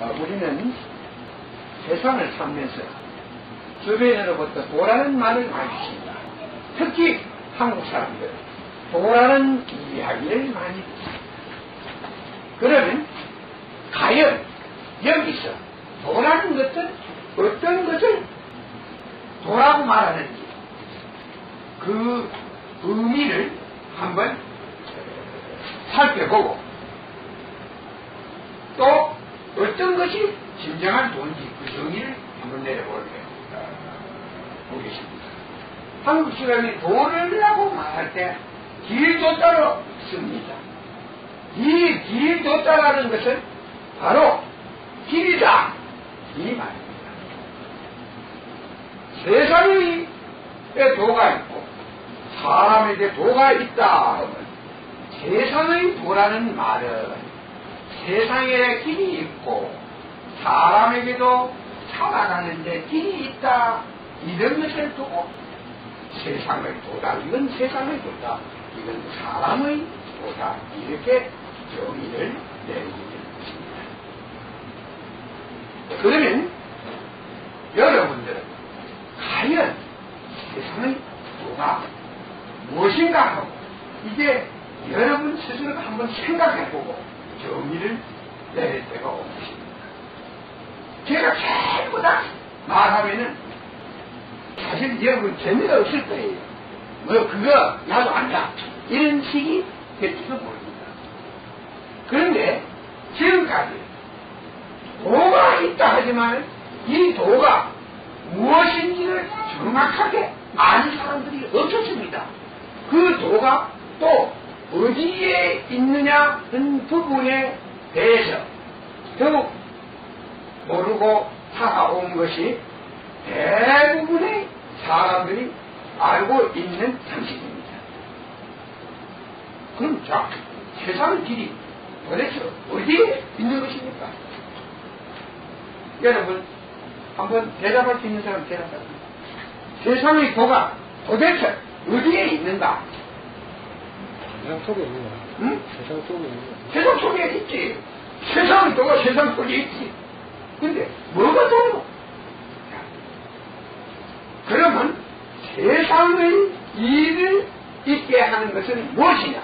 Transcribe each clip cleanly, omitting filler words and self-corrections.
우리는 세상을 살면서 주변으로부터 도라는 말을 많이 듣습니다. 특히 한국 사람들 도라는 이야기를 많이 듣습니다. 그러면 과연 여기서 도라는 것은 어떤 것을 도라고 말하는지 그 의미를 한번 살펴보고 또 어떤 것이 진정한 돈인지 그 정의를 한번 내려보겠습니다. 한국 사람이 도라고 말할 때 길도자로 씁니다. 이 길도자라는 것은 바로 길이다 이 말입니다. 세상에 도가 있고 사람에게 도가 있다 하면 세상의 도라는 말은 세상에 길이 있고 사람에게도 살아가는데 길이 있다 이런 것을 두고 세상의 도다 이건 세상의 도다 이건 사람의 도다 이렇게 정의를 내리는 것입니다. 그러면 여러분들은 과연 세상의 도가 무엇인가 하고 이제 여러분 스스로가 한번 생각해보고 정의를 내릴 때가 온 것입니다. 제가 전부 다 말하면은 사실 여러분 재미가 없을 거예요. 뭐 그거 나도 안다 이런 식이 될지도 모릅니다. 그런데 지금까지 도가 있다 하지만 이 도가 무엇인지를 정확하게 아는 사람들이 없었습니다. 그 도가 또 어디에 있느냐는 부분에 대해서 더욱 모르고 살아온 것이 대부분의 사람들이 알고 있는 상식입니다. 그럼 자, 세상의 길이 도대체 어디에 있는 것입니까? 여러분 한번 대답할 수 있는 사람 대답합니다. 세상의 도가 도대체 어디에 있는가? 세상 속에 있는 거야. 응? 세상 속에 있는 거야. 세상 속에 있지. 세상의 도가 세상 속에 있지. 근데 뭐가 도노? 그러면 세상의 일을 있게 하는 것은 무엇이냐?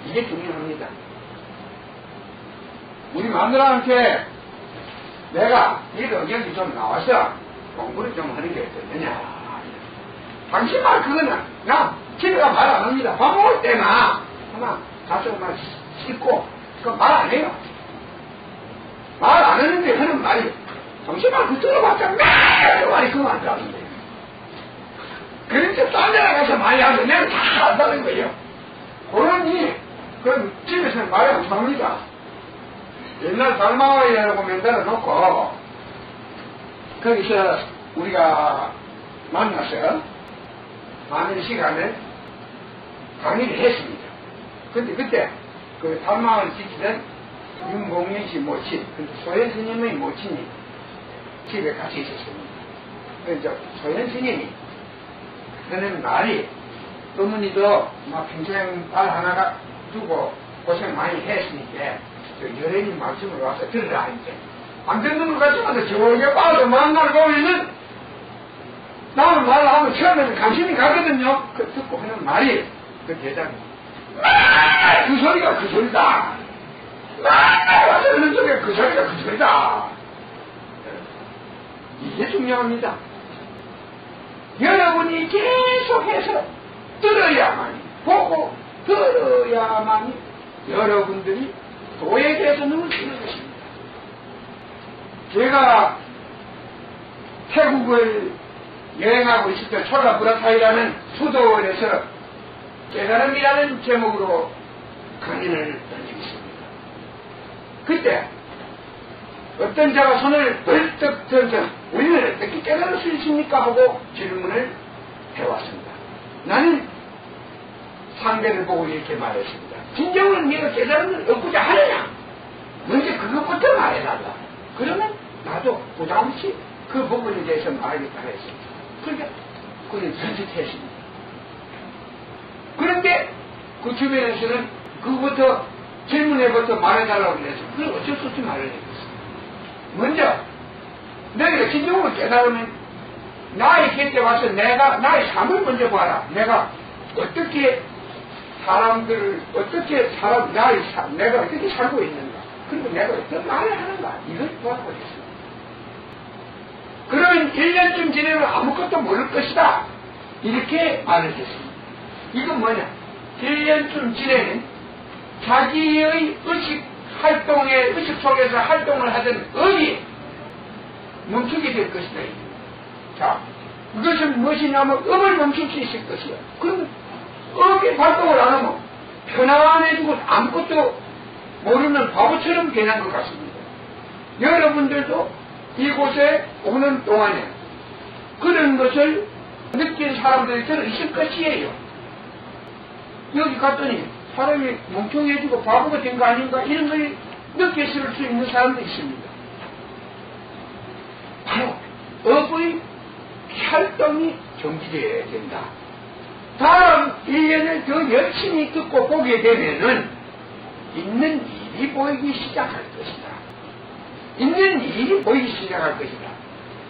이게 중요합니다. 우리 마누라한테 내가 너도 여기 좀 나와서 공부를 좀 하는 게 어떠냐? 당신 말 그거는 나 집에 가 말 안 합니다. 밥 먹을 때나 하나 가서 막 씻고 그 말 안 해요. 말 안 하는데 하는 말이 당신 말 그 들어봤자 매일 말이 그거 안 들어가는데 그래서 딴 데 가서 많이 하서 내가 다 안다는 거예요. 그러니 그 집에서는 말이 안 나옵니다. 옛날 달마와이라고 만들어 놓고 거기서 우리가 만나서 많은 시간을 강의를 했습니다. 근데 그때 그 달마을 지키던 윤봉민 씨 모친, 소현 스님의 모친이 집에 같이 있었습니다. 그래서 소현 스님이 하는 말이 어머니도 막 평생 딸 하나가 두고 고생 많이 했으니까 여인이 말씀을 와서 들으라 이제 안 듣는 것 같지만 저게 빠져 만날 보면은 나는 말을 하면 처음에는 관심이 가거든요. 그 듣고 하는 말이 그 대장이 그 소리가 그 소리다. 와서 하는 소리가 그 소리가 그 소리다. 이게 중요합니다. 여러분이 계속해서 들어야만이 보고 들어야만이 여러분들이 도에 대해서 눈을 뜨는 것입니다. 제가 태국을 여행하고 있을 때 초라브라타이라는 수도원에서 깨달음이라는 제목으로 강의를 던지겠습니다. 그때 어떤 자가 손을 벌떡 들어서 우리는 어떻게 깨달을 수 있습니까? 하고 질문을 해왔습니다. 나는 상대를 보고 이렇게 말했습니다. 진정으로 네가 깨달음을 얻고자 하느냐? 먼저 그것부터 말해달라. 그러면 나도 부담없이 그 부분에 대해서 말하겠다 했습니다. 그러니까 그는 선택했습니다. 그런데 그 주변에서는 그것부터 질문에부터 말해달라고 그래서 그걸 어쩔 수 없이 말을 해줬어. 먼저 너희가 진정으로 깨달으면 나의 곁에 와서 내가 나의 삶을 먼저 봐라. 내가 어떻게 사람들을 어떻게 내가 어떻게 살고 있는가, 그리고 내가 어떤 말을 하는가, 이걸 보라고 했어. 그러면 1년쯤 지내면 아무것도 모를 것이다, 이렇게 말을 했습니다. 이건 뭐냐, 1년쯤 지내면 자기의 의식 속에서 활동을 하던 의이 멈추게 될 것이다. 자, 이것은 무엇이냐면 음을 멈출 수 있을 것이야. 그럼 음이 활동을 안 하면 편안해지고 아무것도 모르는 바보처럼 변한 것 같습니다. 여러분들도 이곳에 오는 동안에 그런 것을 느낀 사람들이 들어 있을 것이에요. 여기 갔더니 사람이 멍청해지고 바보가 된 거 아닌가, 이런 걸 느꼈을 수 있는 사람도 있습니다. 바로 업의 활동이 정지되어야 된다. 다음 1년을 더 열심히 듣고 보게 되면은 있는 일이 보이기 시작할 것이다. 있는 일이 보이기 시작할 것이다.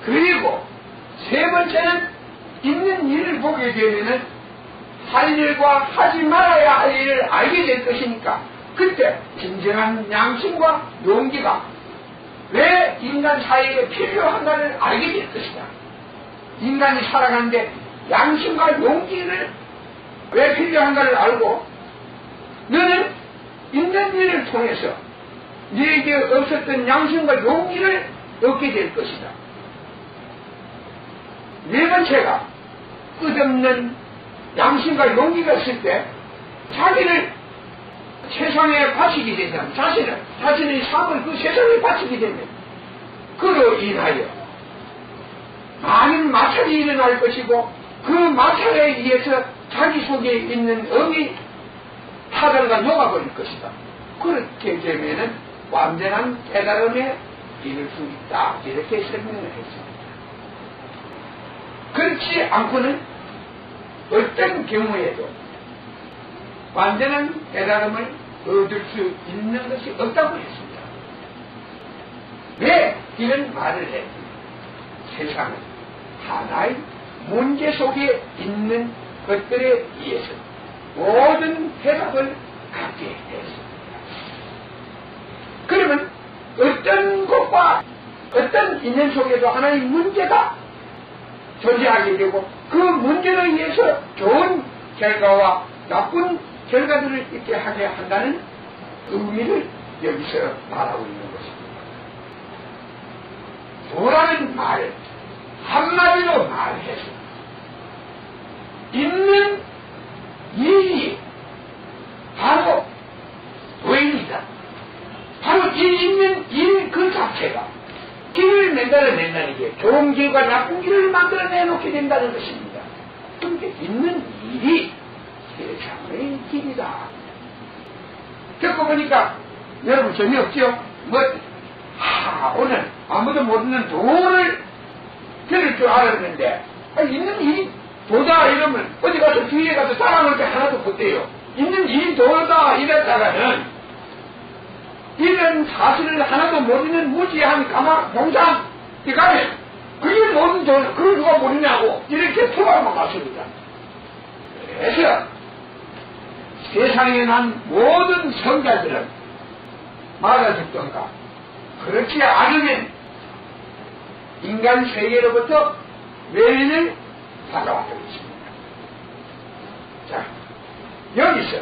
그리고 세 번째는 있는 일을 보게 되면은 할 일과 하지 말아야 할 일을 알게 될 것이니까 그때 진정한 양심과 용기가 왜 인간 사회에 필요한가를 알게 될 것이다. 인간이 살아가는데 양심과 용기를 왜 필요한가를 알고 너는 있는 일을 통해서 너에게 없었던 양심과 용기를 얻게 될 것이다. 네 번째가 끝없는 양심과 용기가 있을 때 자기를 세상에 바치게 되면 자신의 삶을 그 세상에 바치게 되면 그로 인하여 많은 마찰이 일어날 것이고 그 마찰에 의해서 자기 속에 있는 음이 타들어가 녹아버릴 것이다. 그렇게 되면은 완전한 깨달음에 이를 수 있다, 이렇게 설명을 했습니다. 그렇지 않고는 어떤 경우에도 완전한 깨달음을 얻을 수 있는 것이 없다고 했습니다. 왜 이런 말을 했습니까? 세상은 하나의 문제 속에 있는 것들에 의해서 모든 해답을 갖게 했습니다. 그러면 어떤 것과 어떤 인연 속에도 하나의 문제가 존재하게 되고 그 문제로 인해서 좋은 결과와 나쁜 결과들을 있게 하게 한다는 의미를 여기서 말하고 있는 것입니다. 도라는 말을 한마디로 말해서 있는 일이 바로 도입니다. 바로 이 있는 일 그 자체가 길을 만들어낸다는 게 좋은 길과 나쁜 길을 만들어내놓게 된다는 것입니다. 그런데 있는 일이 세상의 길이다. 겪어보니까 여러분 재미없죠? 오늘 아무도 모르는 도를 들을 줄 알았는데 있는 일이 도다 이러면 어디 가서 뒤에 가서 따라올 때 하나도 못돼요. 있는 일이 도다 이랬다가는 이런 사실을 하나도 모르는 무지한 가마 공상 이가면 그게 모든 돈 그걸 누가 모르냐고 이렇게 토하고 갔습니다. 그래서 세상에 난 모든 성자들은 말하셨던가 그렇지 않으면 인간 세계로부터 외인을 받아왔던 것입니다. 자, 여기서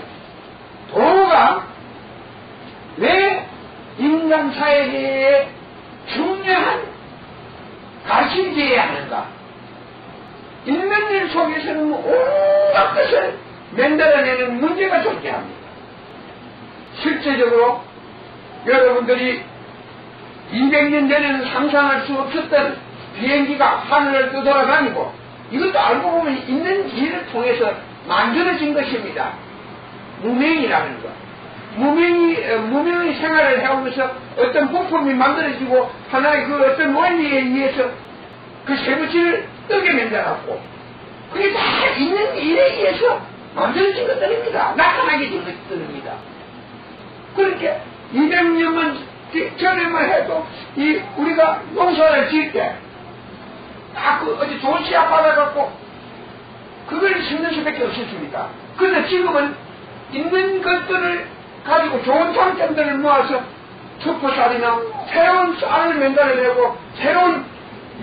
도가 왜 인간 사회에 중요한 가르침이 되어야 하는가? 있는 일 속에서는 온갖 것을 만들어내는 문제가 존재합니다. 실제적으로 여러분들이 200년 전에는 상상할 수 없었던 비행기가 하늘을 떠돌아다니고 이것도 알고 보면 있는 일을 통해서 만들어진 것입니다. 무명이라는 것. 무명의 생활을 해오면서 어떤 부품이 만들어지고 하나의 그 어떤 원리에 의해서 그 쇠붙이를 뜨게 만들어놨고 그게 다 있는 일에 의해서 만들어진 것들입니다. 나타나게 된 것들입니다. 그렇게 200년만 전에만 해도 우리가 농사를 지을 때 어디 좋은 씨앗 받아갖고 그걸 심는 수밖에 없었습니다. 그런데 지금은 있는 것들을 가지고 좋은 장점들을 모아서 첩보쌀이나 새로운 쌀을 만들어내고 새로운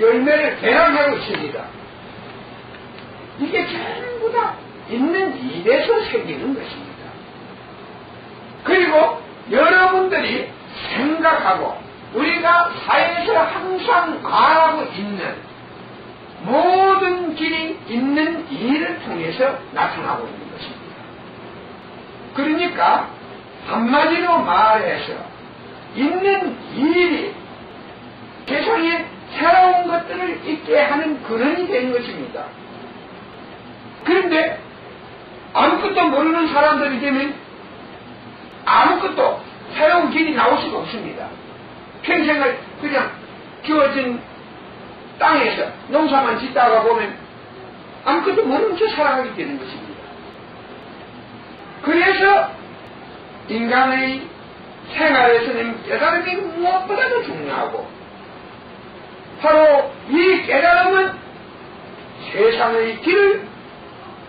열매를 개량하고 있습니다. 이게 전부 다 있는 일에서 생기는 것입니다. 그리고 여러분들이 생각하고 우리가 사회에서 항상 말하고 있는 모든 길이 있는 일을 통해서 나타나고 있는 것입니다. 그러니까 한마디로 말해서 있는 일이 세상에 새로운 것들을 있게 하는 근원이 되는 것입니다. 그런데 아무것도 모르는 사람들이 되면 아무것도 새로운 길이 나올 수가 없습니다. 평생을 그냥 주어진 땅에서 농사만 짓다가 보면 아무것도 모르는 채 살아가게 되는 것입니다. 그래서 인간의 생활에서는 깨달음이 무엇보다도 중요하고 바로 이 깨달음은 세상의 길을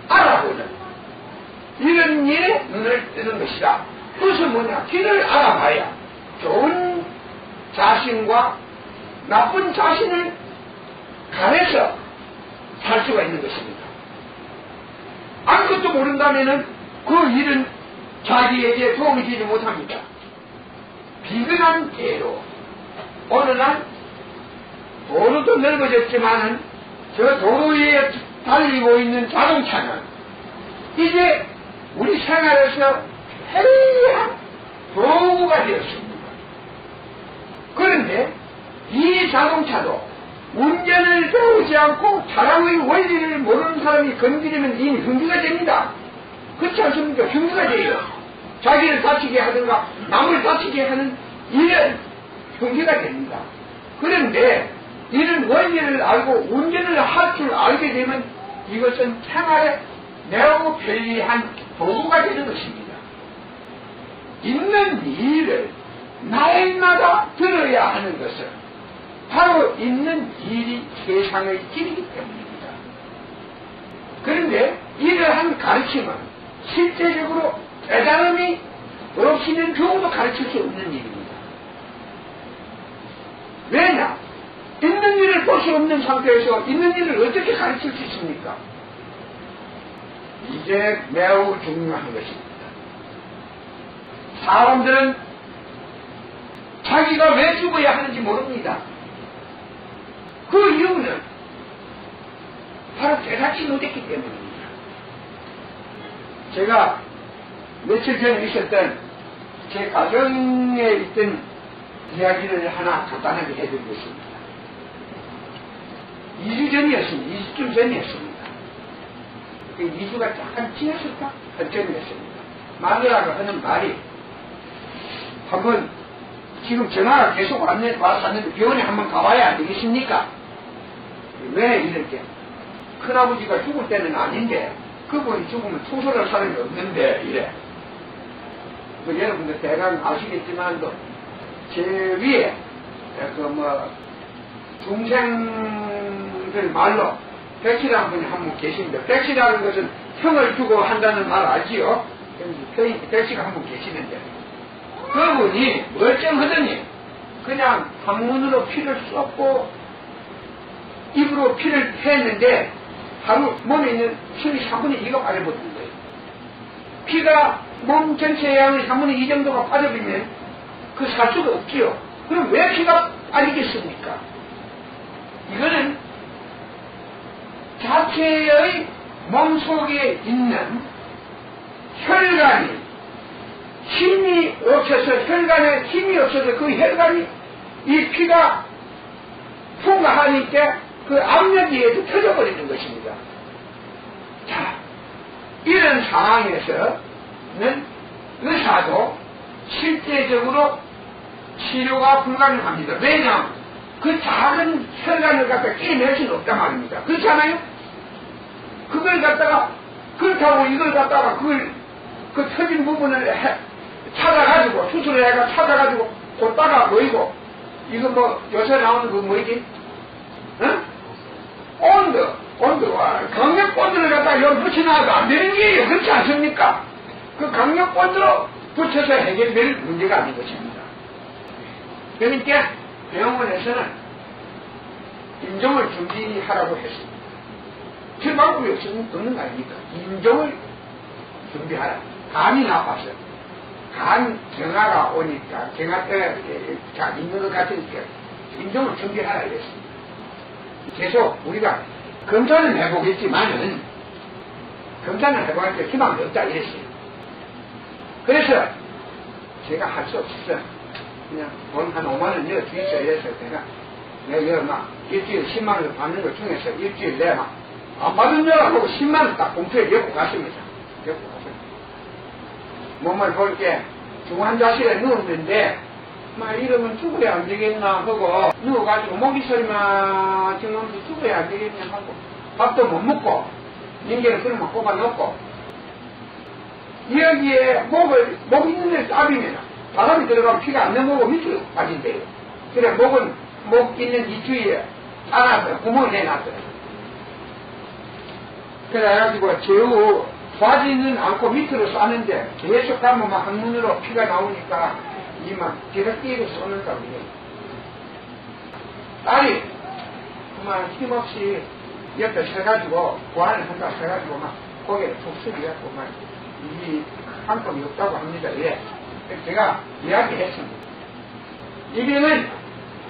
알아보는 이런 일에 눈을 뜨는 것이다. 그것은 뭐냐? 길을 알아봐야 좋은 자신과 나쁜 자신을 가려서 살 수가 있는 것입니다. 아무것도 모른다면은 그 일은 자기에게 도움이 되지 못합니다. 비근한 예로 어느 날 도로도 넓어졌지만은 저 도로 위에 달리고 있는 자동차는 이제 우리 생활에서 편리한 도구가 되었습니다. 그런데 이 자동차도 운전을 배우지 않고 차량의 원리를 모르는 사람이 건드리면 이미 흉기가 됩니다. 그렇지 않습니까? 흉기가 돼요. 자기를 다치게 하든가 남을 다치게 하는 이런 흉기가 됩니다. 그런데 이런 원리를 알고 운전을 할 줄 알게 되면 이것은 생활에 매우 편리한 도구가 되는 것입니다. 있는 일을 날마다 들어야 하는 것은 바로 있는 일이 세상의 길이기 때문입니다. 그런데 이러한 가르침은 실제적으로 깨달음이 없이는 경우도 가르칠 수 없는 일입니다. 왜냐? 있는 일을 볼 수 없는 상태에서 있는 일을 어떻게 가르칠 수 있습니까? 이게 매우 중요한 것입니다. 사람들은 자기가 왜 죽어야 하는지 모릅니다. 그 이유는 바로 깨닫지 못했기 때문입니다. 제가 며칠 전에 있었던 제 가정에 있던 이야기를 하나 간단하게 해드리겠습니다. 2주 전이었습니다. 2주쯤 전이었습니다. 2주가 약간 지났을까? 전이었습니다. 마누라가 하는 말이 한번 지금 전화가 계속 왔는데 병원에 한번 가봐야 안 되겠습니까? 왜 이렇게 큰아버지가 죽을 때는 아닌데 그분이 죽으면 투서할 사람이 없는데 이래. 여러분들 대강 아시겠지만도 제 위에 중생들 말로 백씨라는 분이 한 분 계십니다. 백씨라는 것은 형을 주고 한다는 말 알지요? 백씨가 한 분 계시는데 그분이 멀쩡하더니 그냥 항문으로 피를 쏟고 입으로 피를 했는데 하루 몸에 있는 힘이 3분의 2가 빠져버린 거예요. 피가 몸 전체의 양의 3분의 2 정도가 빠져버리면 그 살 수가 없지요. 그럼 왜 피가 빠지겠습니까? 이거는 자체의 몸속에 있는 혈관이 힘이 없어서 혈관에 힘이 없어서 그 혈관이 이 피가 풍가하니까 그 압력에 의해서 터져버리는 것입니다. 자, 이런 상황에서는 의사도 실제적으로 치료가 불가능합니다. 왜냐하면 그 작은 혈관을 갖다 깨낼 수는 없단 말입니다. 그렇잖아요? 그걸 갖다가 그렇다고 이걸 갖다가 그 터진 부분을 찾아가지고, 수술을 해가 찾아가지고, 곧다가 모이고, 이거 뭐, 요새 나오는 그 뭐이지? 응? 온도와 강력 본드를 갖다가 여기 붙여놔도 안 되는 게요. 그렇지 않습니까? 그 강력 본드로 붙여서 해결될 문제가 아닌 것입니다. 그러니까 병원에서는 임종을 준비하라고 했습니다. 그 방법이 없는 거 아닙니까? 임종을 준비하라. 간이 나빠서. 간 경화가 오니까, 경화 때, 있는 것 같으니까, 임종을 준비하라 그랬습니다. 계속 우리가 검사는 해보겠지만은, 검사는 해보니까 희망이 없다 이랬어요. 그래서 제가 할 수 없었어요. 그냥 돈 한 5만원 넣어 주겠어 이래서 내가 막 일주일에 10만원 받는 것 중에서 일주일 내에 막 안 받은 줄 알고 10만원 딱 봉투에 넣고 갔습니다. 몸을 볼 때 중환자실에 누웠는데 막 이러면 죽어야 안 되겠나 하고 누워가지고 목이 소리만 지금 죽어야 안 되겠냐 하고 밥도 못 먹고 인계를 그러면 꼽아 놓고 여기에 목 있는 데 압이면 바람이 들어가면 피가 안 넘어오고 밑으로 빠진대요. 그래 목 있는 이 주위에 안아서 구멍을 내놨어요. 그래가지고 제우 빠지는 않고 밑으로 쏘는데 계속 가면 막 항문으로 피가 나오니까 이만 계속 뛰고 쏘는가 그래요. 딸이 그만 힘없이 옆에 서가지고 보안을 한다 서가지고 막 고개를 푹 숙여갖고 막 이 한컴이 없다고 합니다. 예. 제가 이야기했습니다. 이병은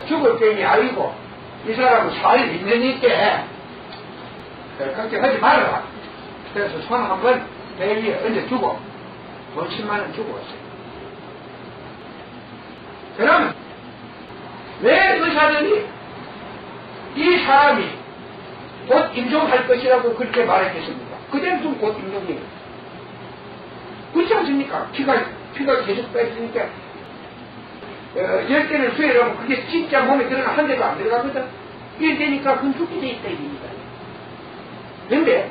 죽을 병이 아니고 이 사람은 살 있으니까 걱정하지 말아라. 그래서 손 한번 배 위에 얹어주고 돈 10만원 주고 왔어요. 그러면 왜 의사들이 이 사람이 곧 임종할 것이라고 그렇게 말했겠습니까? 그대로 좀 곧 임종이에요. 그렇지 않습니까? 피가 계속 빼지니까 10개를 수혈하면 그게 진짜 몸에 들어가 한 대도 안 들어가거든. 이래 되니까 그건 죽게 돼 있다 이겁니다. 그런데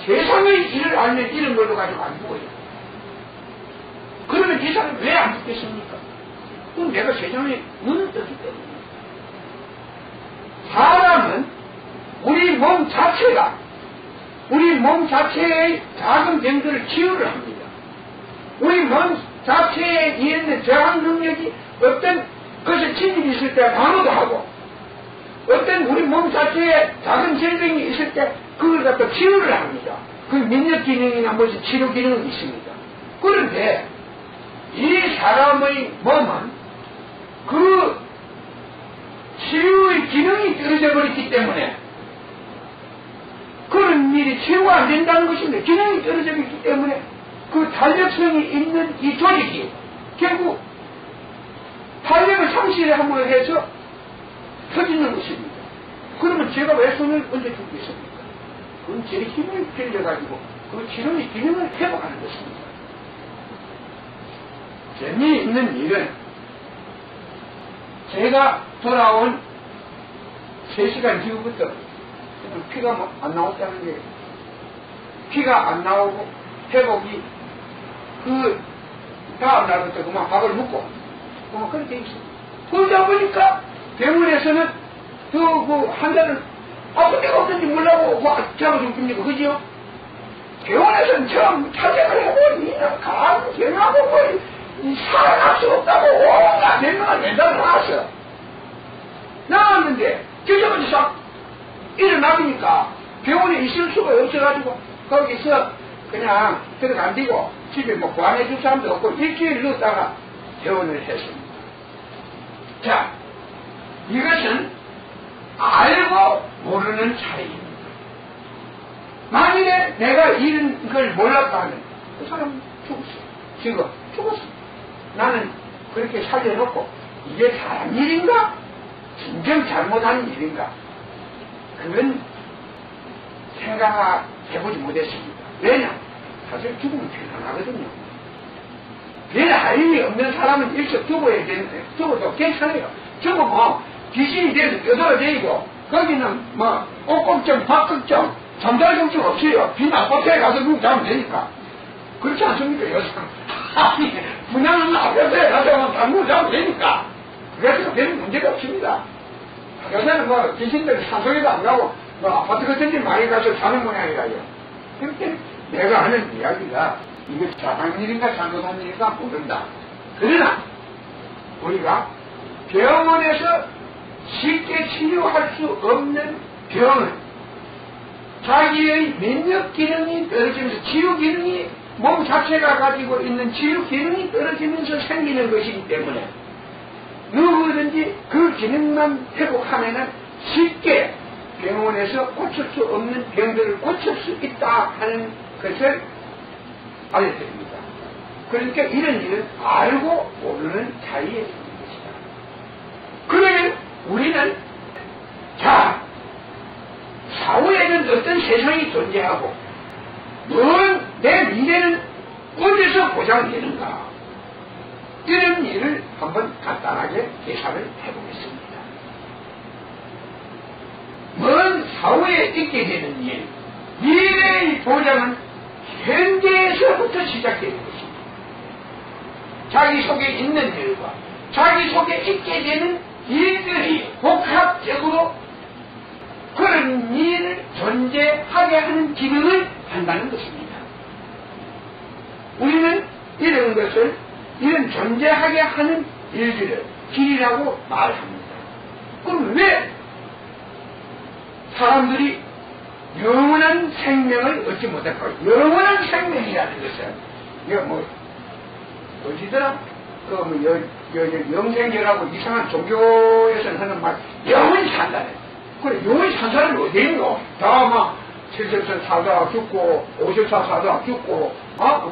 세상의 일을 알면 이런 걸로 가지고 안 죽어요. 그러면 이 사람이 왜 안 죽겠습니까? 그건 내가 세상에 눈을 떴기 때문에. 사람은 우리 몸 자체의 작은 병들을 치유를 합니다. 우리 몸 자체에 있는 저항 능력이 어떤 것에 침입이 있을 때 방어도 하고, 어떤 우리 몸 자체에 작은 질병이 있을 때 그걸 갖다 치유를 합니다. 그免疫 기능이나 무슨 치료 기능은 있습니다. 그런데 이 사람의 몸은 그 치유의 기능이 떨어져 버렸기 때문에 그런 일이 치유가 안 된다는 것인데, 기능이 떨어져 있기 때문에 그 탄력성이 있는 이 조직이 결국 탄력을 상실함으로 해서 터지는 것입니다. 그러면 제가 왜 손을 얹어주겠습니까? 그건 제 힘을 빌려가지고 그 치료의 기능을 회복하는 것입니다. 재미있는 일은 제가 돌아온 3시간 뒤부터 피가 안 나왔다는 게, 피가 안 나오고 회복이 그 다음 날부터 그만 밥을 먹고 그만 그렇게 있어요. 그러다 보니까 병원에서는 한 달을 아픈 데가 없는지 몰라고 잡아서 웃깁니까? 그죠? 병원에서는 처음 찾아을 해보니 간경하고 살아날 수 없다고 온갖 변명을 맨날 나왔어. 나왔는데 저저번에 싹 일어나니까 병원에 있을 수가 없어가지고 거기서 그냥 들어간디고 집에 뭐 구안해줄 사람도 없고 일주일 넣었다가 퇴원을 했습니다. 자, 이것은 알고 모르는 차이입니다. 만일에 내가 이런 걸 몰랐다 하면 그 사람은 죽었어. 지금 죽었어. 나는 그렇게 살려놓고 이게 사람 일인가? 진정 잘못한 일인가? 그건 생각해보지 못했습니다. 왜냐? 사실 죽으면 편안하거든요. 별 할 일이 없는 사람은 일찍 죽어야 되는데, 죽어도 괜찮아요. 죽으면 귀신이 돼서 뼈돌아다니고, 거기는 뭐, 옷걱정, 밥걱정, 잠잘 걱정 없어요. 비 나빠트에 가서 누구 자면 되니까. 그렇지 않습니까, 여성? 아니, 분양은 앞에서 해가지고 당구자면 되니까. 그래서 별로 문제가 없습니다. 요새는 뭐, 귀신들 산속에도 안 가고, 뭐, 아파트 같은 데 많이 가서 사는 모양이라요. 그렇게 내가 하는 이야기가, 이게 자상일인가 잘못한일인가 모른다. 그러나, 우리가 병원에서 쉽게 치료할 수 없는 병은 자기의 면역 기능이 떨어지면서 치유 기능이 몸 자체가 가지고 있는 치유 기능이 떨어지면서 생기는 것이기 때문에 누구든지 그 기능만 회복하면은 쉽게 병원에서 고칠 수 없는 병들을 고칠 수 있다 하는 것을 알려드립니다. 그러니까 이런 일은 알고 모르는 차이에 있는 것이다. 그러면 우리는 자, 사후에는 어떤 세상이 존재하고 내 미래는 어디서 보장되는가, 이런 일을 한번 간단하게 계산을 해보겠습니다. 먼 사후에 있게 되는 일, 미래의 보장은 현재에서부터 시작되는 것입니다. 자기 속에 있는 일과 자기 속에 있게 되는 일들이 복합적으로 그런 일을 존재하게 하는 기능을 한다는 것입니다. 우리는 이런 것을, 이런 존재하게 하는 일들을 길이라고 말합니다. 그럼 왜 사람들이 영원한 생명을 얻지 못할까? 영원한 생명이라는 것은, 이거 뭐, 어디더라? 영생계라고 이상한 종교에서는 하는 말, 영원히 산다네. 그래, 영원히 산 사람이 어디 있노? 다 막, 70살 사다가 죽고, 50살 사다가 죽고,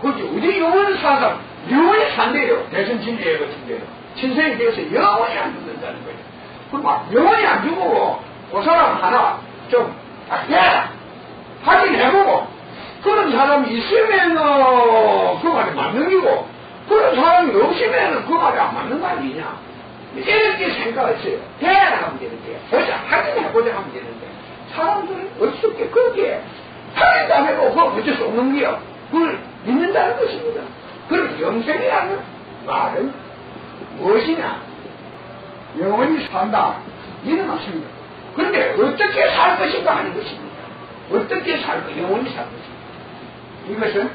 그지? 어디 영원히 산 사람? 영원히 산대요. 대선진리에 같은 데는. 신생이 돼서 영원히 안 죽는다는 거예요. 그럼 막, 영원히 안 죽고, 그 사람 하나, 좀, 확인해보고, 그런 사람이 있으면, 그 말이 맞는 기고, 그런 사람이 없으면 그 말이 안 맞는 거 아니냐. 이렇게 생각했어요. 대화를 하면 되는데, 보자, 확인해보자 하면 되는데, 사람들은 어떻게 그렇게 확인도 안 해보고 어쩔 수 없는 게요. 그걸 믿는다는 것입니다. 그럼 영생이라는 말은 무엇이냐? 영원히 산다. 이런 말씀입니다. 그런데 어떻게 살 것인가 하는 것입니다. 어떻게 살까? 영원히 살 것입니다. 이것은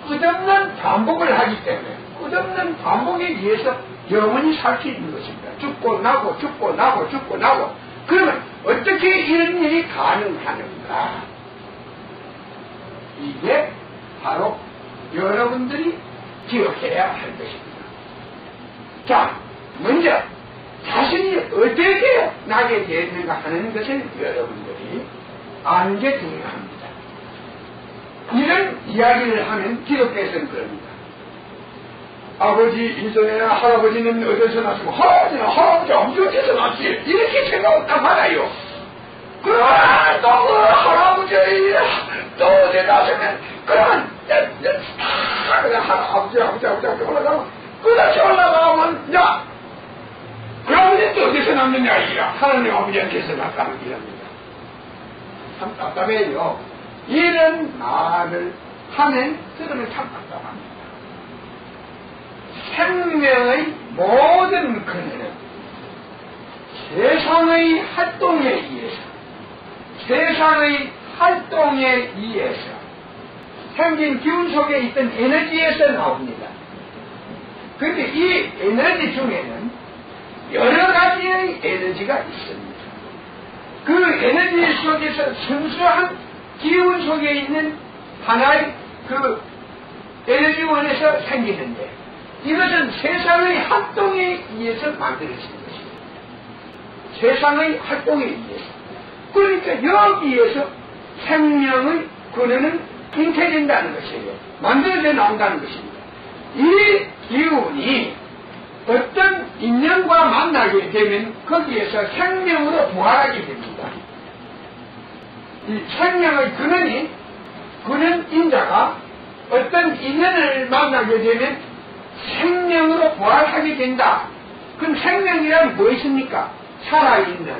끝없는 반복을 하기 때문에, 끝없는 반복에 의해서 영원히 살 수 있는 것입니다. 죽고 나고 죽고 나고 죽고 나고. 그러면 어떻게 이런 일이 가능하는가? 이게 바로 여러분들이 기억해야 할 것입니다. 자, 먼저 자신이 어떻게 나게 되는가 하는 것을 여러분들이 아는 게 중요합니다. 이런 이야기를 하면 기독교에서는 그럽니다. 아버지 이전에나 할아버지는 어디서 났으면 할아버지 어디서 났지? 이렇게 생각을 딱 받아요. 그러나 또 그 할아버지 또 어디 났으면 그러면 할아버지 올라가면 그다시 올라가면 야 그 아버지는 또 어디서 났느냐 이라 하나님 아버지한테서 났다는 이랍니다. 참 답답해요. 이런 말을 하면 들으면 참 답답합니다. 생명의 모든 근원은 세상의 활동에 의해서 생긴 기운 속에 있던 에너지에서 나옵니다. 그런데 이 에너지 중에는 여러 가지의 에너지가 있습니다. 그 에너지 속에서 순수한 기운 속에 있는 하나의 그 에너지원에서 생기는데 이것은 세상의 활동에 의해서 만들어지는 것입니다. 세상의 활동에 의해서. 그러니까 여기에서 생명의 근원은 잉태된다는 것이에요. 만들어져 나온다는 것입니다. 이 기운이 어떤 인연과 만나게 되면 거기에서 생명으로 부활하게 됩니다. 이 생명의 근원 인자가 어떤 인연을 만나게 되면 생명으로 부활하게 된다. 그럼 생명이란 무엇입니까? 살아있는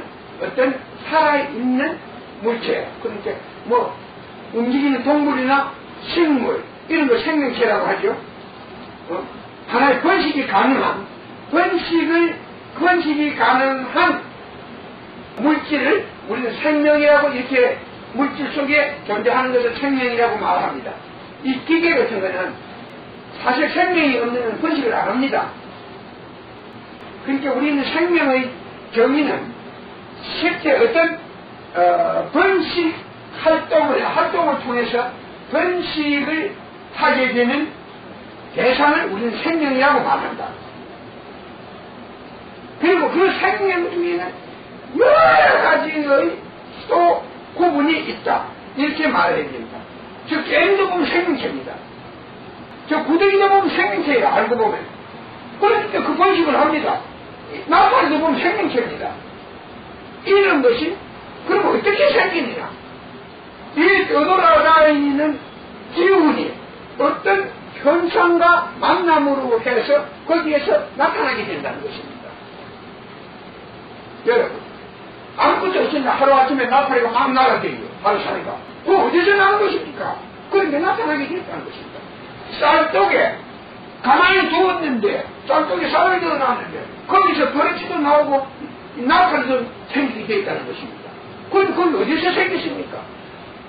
물체. 그러니까 뭐 움직이는 동물이나 식물 이런 거 생명체라고 하죠. 하나의 번식이 가능한, 번식이 가능한 물질을 우리는 생명이라고 이렇게 물질 속에 존재하는 것을 생명이라고 말합니다. 이 기계 같은 거는 사실 생명이 없는 번식을 안 합니다. 그러니까 우리는 생명의 경위는 실제 어떤 번식 활동을 통해서 번식을 하게 되는 대상을 우리는 생명이라고 말한다. 그리고 그 생명 중에는 여러 가지의 또 구분이 있다. 이렇게 말해야 됩니다. 저 게임도 보면 생명체입니다. 저 구덩이도 보면 생명체예요. 알고 보면. 그러니까 그 번식을 합니다. 나팔도 보면 생명체입니다. 이런 것이 그럼 어떻게 생기느냐? 이 떠돌아다니는 기운이 어떤 현상과 만남으로 해서 거기에서 나타나게 된다는 것입니다. 여러분, 아무것도 없으니까 하루아침에 나팔이가 막 날아다니요. 하루 사니까. 그거 어디서 나는 것입니까? 그런데 나타나게 됐다는 것입니다. 쌀독에 가만히 두었는데 쌀독에 쌀을 넣어놨는데 거기서 버릇지도 나오고 나팔도 생기게 됐다는 것입니다. 그건 어디서 생겼습니까?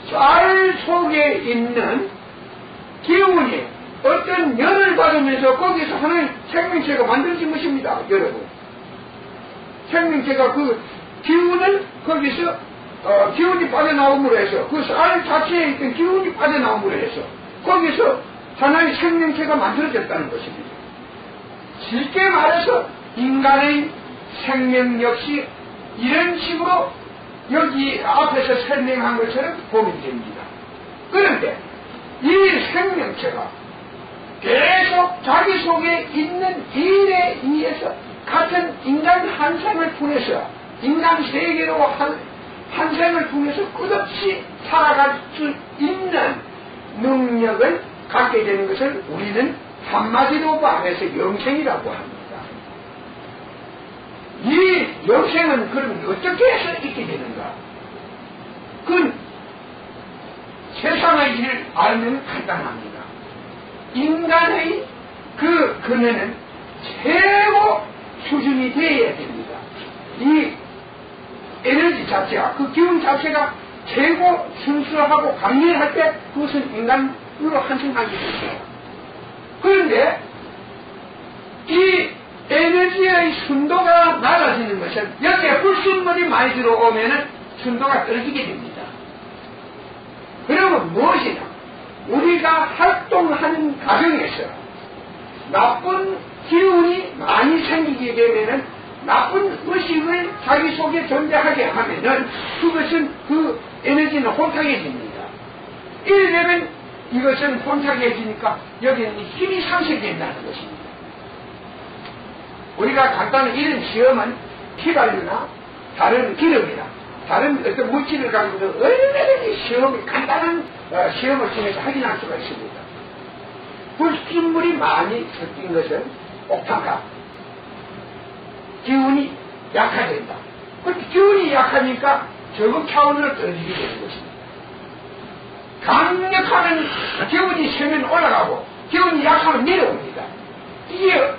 쌀 속에 있는 기운이 어떤 열을 받으면서 거기서 하나의 생명체가 만들어진 것입니다. 여러분, 생명체가 그 기운을 거기서 기운이 빠져나옴으로 해서 그 쌀 자체에 있던 기운이 빠져나옴으로 해서 거기서 하나의 생명체가 만들어졌다는 것입니다. 쉽게 말해서 인간의 생명 역시 이런 식으로 여기 앞에서 설명한 것처럼 보면 됩니다. 그런데 이 생명체가 계속 자기 속에 있는 일에 의해서 같은 인간 한 생을 통해서 인간 세계로 한 생을 통해서 끝없이 살아갈 수 있는 능력을 갖게 되는 것을 우리는 한마디로 말해서 영생이라고 합니다. 이 영생은 그럼 어떻게 해서 있게 되는가? 그건 세상의 일을 알면 간단합니다. 인간의 그 근원은 최고 수준이 되어야 됩니다. 이 에너지 자체가, 그 기운 자체가 최고 순수하고 강렬할 때 그것은 인간으로 한승하게 됩니다. 그런데 이 에너지의 순도가 낮아지는 것은 여기에 불순물이 많이 들어오면은 순도가 떨어지게 됩니다. 그러면 무엇이냐? 우리가 활동하는 과정에서 나쁜 기운이 많이 생기게 되면은 나쁜 의식을 자기 속에 존재하게 하면은 그것은 그 에너지는 혼탁해집니다. 이러면 이것은 혼탁해지니까 여기는 힘이 상실된다는 것입니다. 우리가 간단한 이런 시험은 휘발유나 다른 기름이나 다른 어떤 물질을 가지고도 얼마든지 시험을 간단한 시험을 통해서 확인할 수가 있습니다. 불순물이 많이 섞인 것은 옥탄가, 기운이 약화된다. 그렇게 기운이 약하니까 적응 차원으로 떨어지게 되는 것입니다. 강력하면 기운이 세면 올라가고 기운이 약하면 내려옵니다. 이게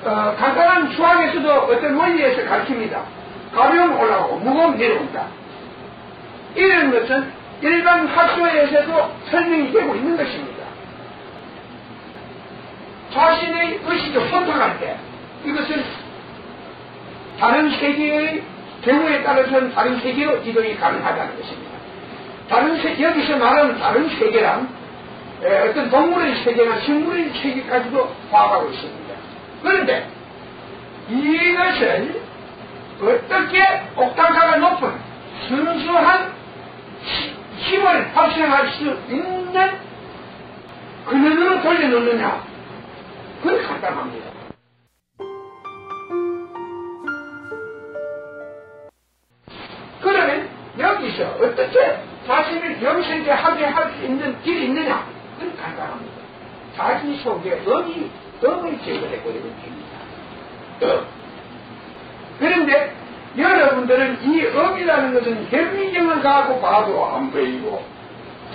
간단한 수학에서도 어떤 원리에서 가르칩니다. 가벼우면 올라가고 무거우면 내려온다. 이런 것은 일반 학교에서도 설명이 되고 있는 것입니다. 자신의 의식이 혼탁할 때 이것은 다른 세계의 경우에 따라서는 다른 세계로 이동이 가능하다는 것입니다. 여기서 말하는 다른 세계란 어떤 동물의 세계나 식물의 세계까지도 파악하고 있습니다. 그런데 이것을 어떻게 옥탄가가 높은 순수한 힘을 발생할 수 있는 근원으로 돌려놓느냐? 그건 간단합니다. 그러면 여기서 어떻게 자신을 영생케 하게 할 수 있는 길이 있느냐? 그건 간단합니다. 자기 속에 음을 제거해버리면 됩니다. 그런데 여러분들은 이 음이라는 것은 현미경을 갖고 봐도 안 보이고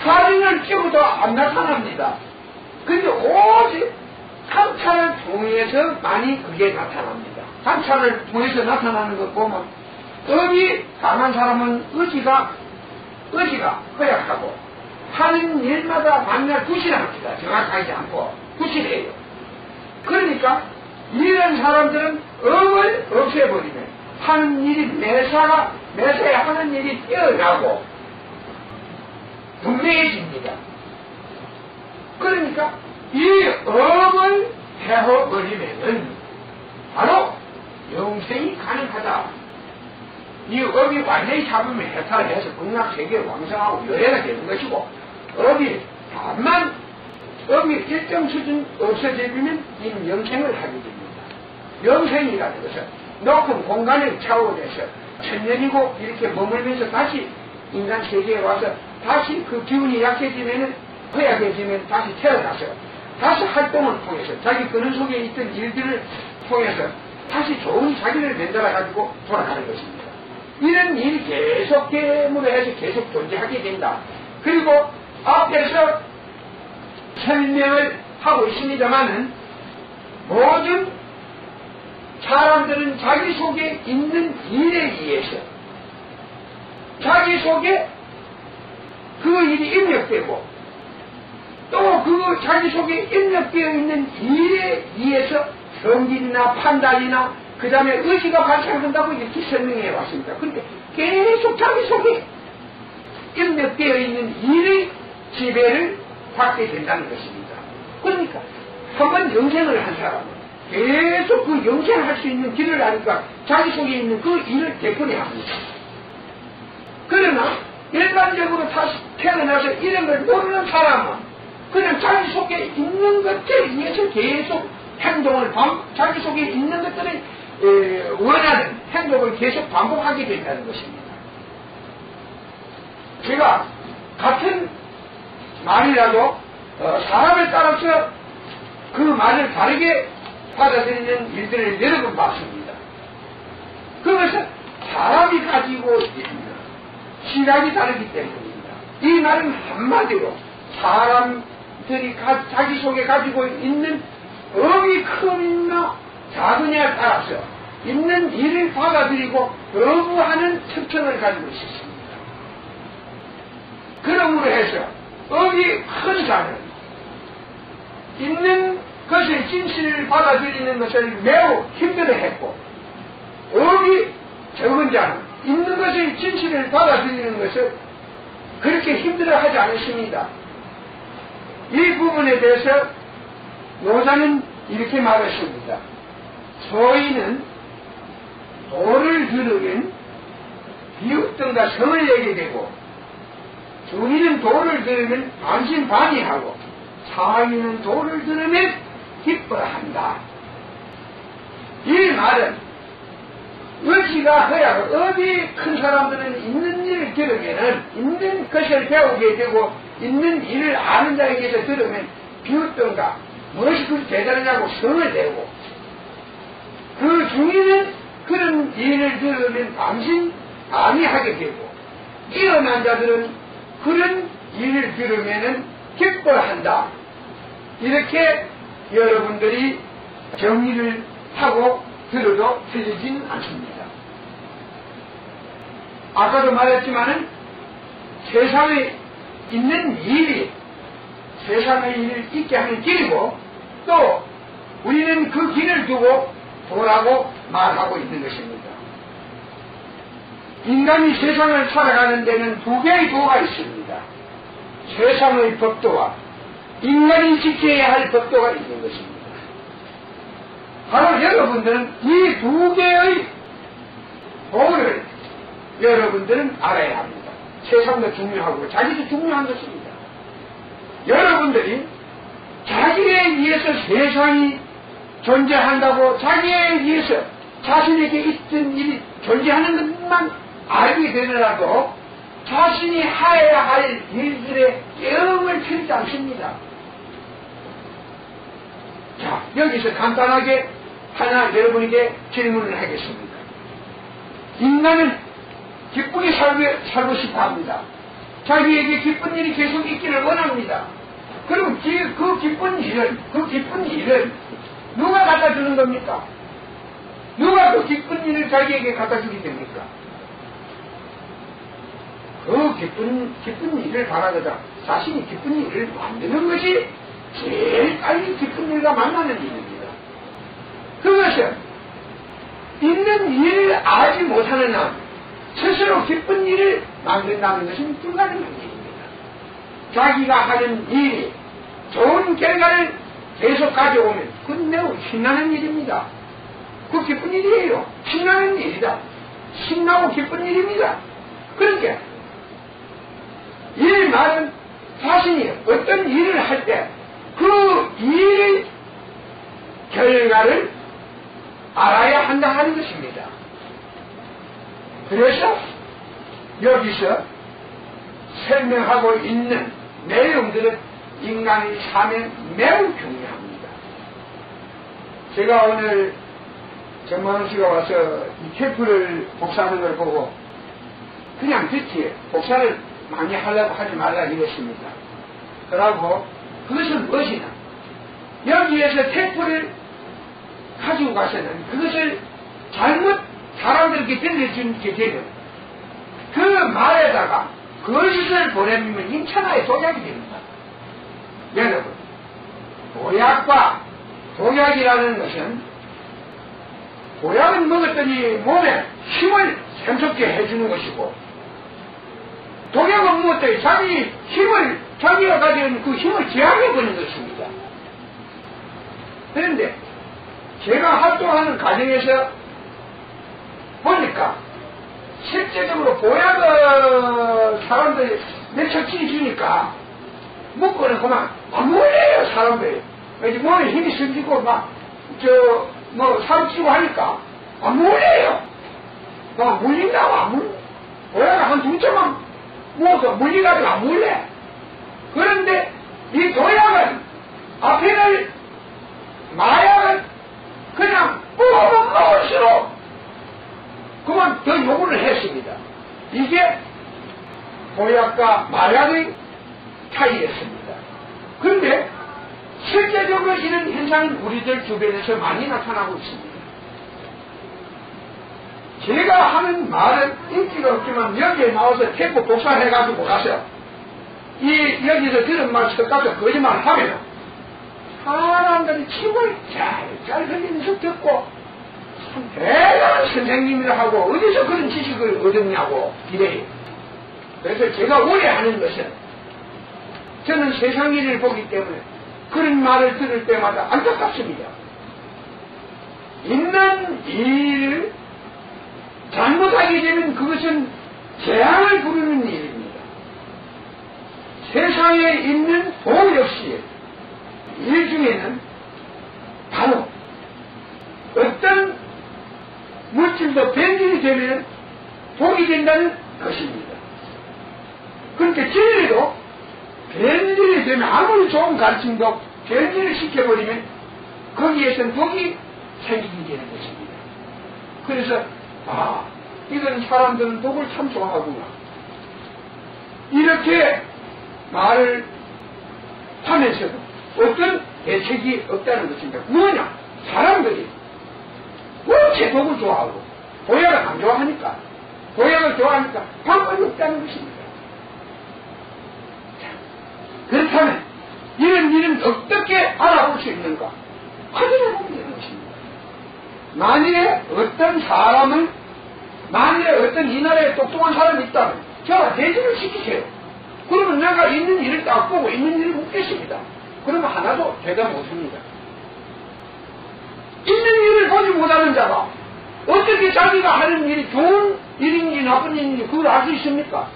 사진을 찍어도 안 나타납니다. 근데 오직 상찰을 통해서 많이 그게 나타납니다. 상찰을 통해서 나타나는 것 보면 의이 강한 사람은 의지가 허약하고 하는 일마다 만날 부실합니다. 정확하지 않고 부실해요. 그러니까 이런 사람들은 업을 없애버리면 하는 일이 매사에 하는 일이 뛰어나고 분명해집니다. 그러니까 이 업을 해버리면은 바로 영생이 가능하다. 이 업이 완전히 잡으면 해탈해서 극락세계 왕성하고 여해가 되는 것이고, 업이 다만 업이 일정 수준 없어지면 이 영생을 하게 됩니다. 영생이라는 것은 높은 공간에 차오르서 천년이고 이렇게 머물면서 다시 인간 세계에 와서 다시 그 기운이 약해지면은 허약해지면 다시 태어나서 다시 활동을 통해서 자기 근원 속에 있던 일들을 통해서 다시 좋은 자기를 만들어 가지고 돌아가는 것입니다. 이런 일이 계속 계물해서 계속 존재하게 된다. 그리고 앞에서 설명을 하고 있습니다만은 모든 사람들은 자기 속에 있는 일에 의해서 자기 속에 그 일이 입력되고 또 그 자기 속에 입력되어 있는 일에 의해서 성질이나 판단이나 그 다음에 의지가 발생한다고 이렇게 설명해 왔습니다. 그런데 계속 자기 속에 입력되어 있는 일의 지배를 받게 된다는 것입니다. 그러니까 한번 영생을 한 사람은 계속 그 영생을 할 수 있는 길을 아니까 자기 속에 있는 그 일을 대표해야 합니다. 그러나 일반적으로 다시 태어나서 이런 걸 모르는 사람은 그냥 자기 속에 있는 것에 의해서 계속 행동을 자기 속에 있는 것들을 원하는 행동을 계속 반복하게 된다는 것입니다. 제가 같은 말이라도 사람에 따라서 그 말을 다르게 받아들이는 일들을 여러 번 봤습니다. 그것은 사람이 가지고 있는 시각이 다르기 때문입니다. 이 말은 한마디로 사람들이 자기 속에 가지고 있는 업이 크느냐 작으냐에 따라서 있는 일을 받아들이고 거부하는 특성을 가지고 있었습니다. 그러므로 해서 업이 큰 자는 있는 것의 진실을 받아들이는 것을 매우 힘들어했고, 업이 적은 자는 있는 것의 진실을 받아들이는 것을 그렇게 힘들어하지 않습니다. 이 부분에 대해서 노자는 이렇게 말했습니다. 소인은 도를 들으면 비웃던가 성을 내게 되고, 중인은 도를 들으면 반신반의하고, 사인은 도를 들으면 기뻐한다. 이 말은 의지가 허약하고 업이 큰 사람들은 있는 일을 들으면은 있는 것을 배우게 되고 있는 일을 아는 자에게서 들으면 비웃던가 무엇이 그렇게 대단하냐고 성을 내고, 그 중에는 그런 일을 들으면 반신반의하게 되고, 일어난 자들은 그런 일을 들으면은 기뻐한다. 이렇게 여러분들이 정리를 하고 들어도 틀리진 않습니다. 아까도 말했지만은 세상에 있는 일이 세상의 일을 있게 하는 길이고, 또 우리는 그 길을 두고 도라고 말하고 있는 것입니다. 인간이 세상을 살아가는 데는 두 개의 도가 있습니다. 세상의 법도와 인간이 지켜야 할 법도가 있는 것입니다. 바로 여러분들은 이 두 개의 도를 여러분들은 알아야 합니다. 세상도 중요하고 자기도 중요한 것입니다. 여러분들이 자기에 의해서 세상이 존재한다고 자기에 의해서 자신에게 있던 일이 존재하는 것만 알게 되더라도 자신이 해야 할 일들의 영을 펴지 않습니다. 자, 여기서 간단하게 하나 여러분에게 질문을 하겠습니다. 인간은 기쁘게 살고 싶어 합니다. 자기에게 기쁜 일이 계속 있기를 원합니다. 그럼 그 기쁜 일을 누가 갖다 주는 겁니까? 누가 그 기쁜 일을 자기에게 갖다 주게 됩니까? 그 기쁜 일을 바라거든 자신이 기쁜 일을 만드는 것이 제일 빨리 기쁜 일과 만나는 일입니다. 그것은 있는 일을 알지 못하는 한 스스로 기쁜 일을 만든다는 것은 불가능한 일입니다. 자기가 하는 일이 좋은 결과를 계속 가져오면 그건 매우 신나는 일입니다. 그 기쁜 일이에요. 신나는 일이다. 신나고 기쁜 일입니다. 그러니까 일 말은 자신이 어떤 일을 할 때 그 일의 결과를 알아야 한다 하는 것입니다. 그래서 여기서 설명하고 있는 내용들은 인간의 삶에 매우 중요합니다. 제가 오늘 정만훈 씨가 와서 이 캠프를 복사하는 걸 보고 그냥 듣기에 복사를 많이 하려고 하지 말라 이랬습니다. 그러고 그것은 무엇이냐? 여기에서 테이프를 가지고 가서는 그것을 잘못 사람들에게 들려주게 되면 그 말에다가 거짓을 보내면 인천하에 독약이 됩니다. 여러분, 보약과 독약이라는 것은 보약은 먹었더니 몸에 힘을 샘솟게 해주는 것이고 독약은 무엇도 자기 힘을 자기가 가진 그 힘을 제한해버리는 것입니다. 그런데 제가 활동하는 과정에서 보니까 실제적으로 보약을 사람들이 몇 척씩 주니까 먹고는 그만 안 물려요 사람들이. 몸에 힘이 생기고 살찌고 하니까 안 물려요. 물린다고 안 물려. 보약을 한 두 점만 먹어서 물리가지고 안 물려. 그런데 이 도약은 앞에를 마약은 그냥 먹을수록 그만 더 요구를 했습니다. 이게 보약과 마약의 차이였습니다. 그런데 실제적으로 이런 현상은 우리들 주변에서 많이 나타나고 있습니다. 제가 하는 말은 인기가 없지만 여기에 나와서 테이프 복사해가지고 가서 여기서 들은 말 섞어서 거짓말을 하면 사람들이 칩을 잘 흘리면서 듣고 참 대단한 선생님이라 하고 어디서 그런 지식을 얻었냐고 이래요. 그래서 제가 오해하는 것은 저는 세상 일을 보기 때문에 그런 말을 들을 때마다 안타깝습니다. 있는 일을 잘못하게 되면 그것은 재앙을 부르는 일입니다. 세상에 있는 도 역시 일 중에는 바로 어떤 물질도 변질이 되면 독이 된다는 것입니다. 그러니까 진리도 변질이 되면 아무리 좋은 가르침도 변질을 시켜버리면 거기에선 독이 생기게 되는 것입니다. 그래서 이런 사람들은 독을 참 좋아하구나 이렇게 말을 하면서도 어떤 대책이 없다는 것입니다. 뭐냐? 사람들이 원체 독을 좋아하고 보약을 안 좋아하니까 보약을 좋아하니까 방법이 없다는 것입니다. 그렇다면 이런 일은 어떻게 알아볼 수 있는가? 확인해 보면 되는 것입니다. 만일에 어떤 이 나라에 똑똑한 사람이 있다면 저와 대진을 시키세요. 그러면 내가 있는 일을 딱 보고 있는 일을 묻겠습니다. 그러면 하나도 대답 못합니다. 있는 일을 보지 못하는 자가 어떻게 자기가 하는 일이 좋은 일인지 나쁜 일인지 그걸 알 수 있습니까?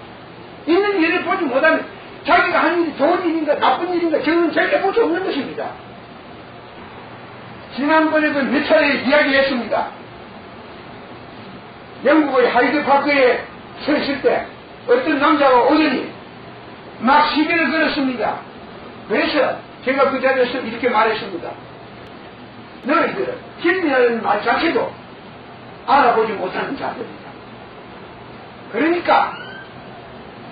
있는 일을 보지 못하면 자기가 하는 일이 좋은 일인가 나쁜 일인가 저는 절대 볼 수 없는 것입니다. 지난번에도 몇 차례 이야기했습니다. 영국의 하이드 파크에 서 있을 때 어떤 남자가 오더니 막 시비를 걸었습니다. 그래서 제가 그 자리에서 이렇게 말했습니다. 너희들은 진리라는 말 자체도 알아보지 못하는 자들이다. 그러니까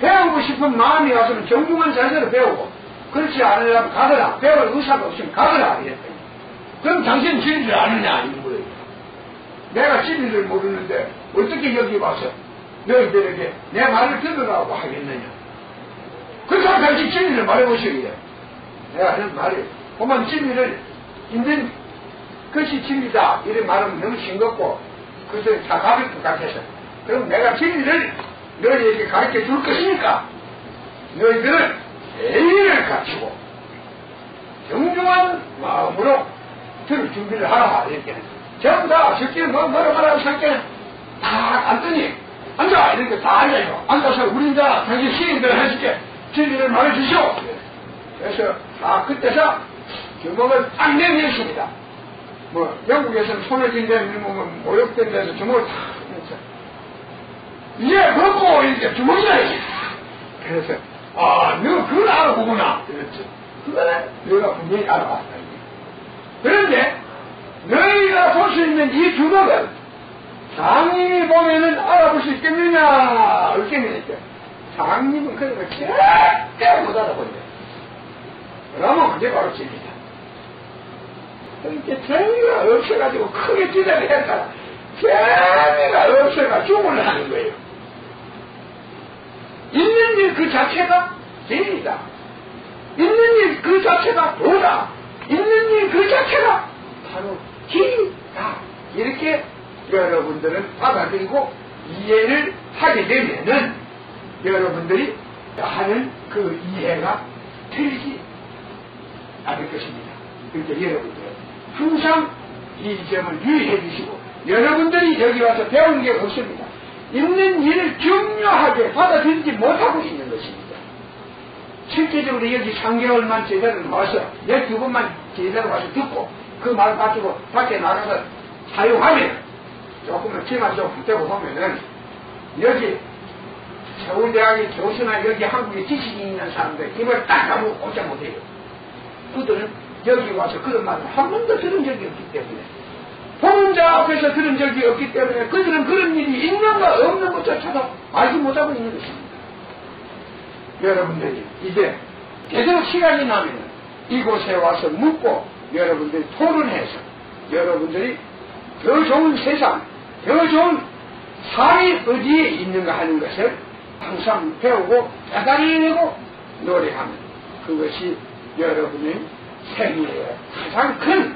배우고 싶은 마음이 와서는 정중한 자세로 배우고 그렇지 않으려면 가거라. 배울 의사가 없으면 가거라. 이랬더니. 그럼 당신은 진리를 아느냐? 이런 거예요. 내가 진리를 모르는데 어떻게 여기 와서 너희들에게 내 말을 들으라고 하겠느냐? 그러니까 당신 진리를 말해보셔야 돼. 내가 하는 말이 그만 진리를 있는 것이 진리다. 이런 말은 너무 싱겁고 그것을 다 가릴 것 같아서 그럼 내가 진리를 너희에게 가르쳐 줄 것이니까 너희들은 예의를 갖추고 정중한 마음으로 들을 준비를 하라. 이렇게 전부 다 적기는 뭐라고 하라고 생각해 다 앉더니 앉아 이렇게 다 앉아요. 앉아서 우리 다 당신 시인들 해줄게 진리를 말해주시오. 그래서 그때서 주먹을 딱 내밀었습니다. 뭐 영국에서는 손을 쥔 데 모욕된 데서 주먹을 탁 내서 이제 그렇고 이렇게 주먹이다. 그래서 너 그걸 알아보구나. 그랬죠. 그거는 너희가 분명히 알아봤다. 그런데 너희가 볼 수 있는 이 주먹을 장님이 보면은 알아볼 수 있겠느냐? 없겠느냐? 장님은 그런 걸 절대 못 알아본대. 그러면 그게 바로 진리다. 그러니까 재미가 없어가지고 크게 기대를 했다가 재미가 없어가 죽을 하는 거예요. 있는 일 그 자체가 진리다. 있는 일 그 자체가 도다. 있는 일 그 자체가 바로 길이다. 이렇게 여러분들은 받아들이고 이해를 하게 되면은 여러분들이 하는 그 이해가 틀리지 않을 것입니다. 그러니까 여러분들 항상 이 점을 유의해 주시고 여러분들이 여기 와서 배우는 게 없습니다. 있는 일을 중요하게 받아들이지 못하고 있는 것입니다. 실제적으로 여기 3개월만 제자를 와서 12번만 제자를 와서 듣고 그 말 가지고 밖에 나가서 사용하면 조금은 기만 좀 붙대고 보면은 여기 서울대학의 교수나 여기 한국에 지식이 있는 사람들 입을 딱 다물고 꼼짝 못해요. 그들은 여기 와서 그런 말을 한 번도 들은 적이 없기 때문에 혼자 앞에서 들은 적이 없기 때문에 그들은 그런 일이 있는가 없는 것조차도 알지 못하고 있는 것입니다. 여러분들이 이제 제대로 시간이 나면 이곳에 와서 묻고 여러분들이 토론해서 여러분들이 더 좋은 세상, 더 좋은 삶이 어디에 있는가 하는 것을 항상 배우고 깨달아내고 노력하면 그것이 여러분의 생애의 가장 큰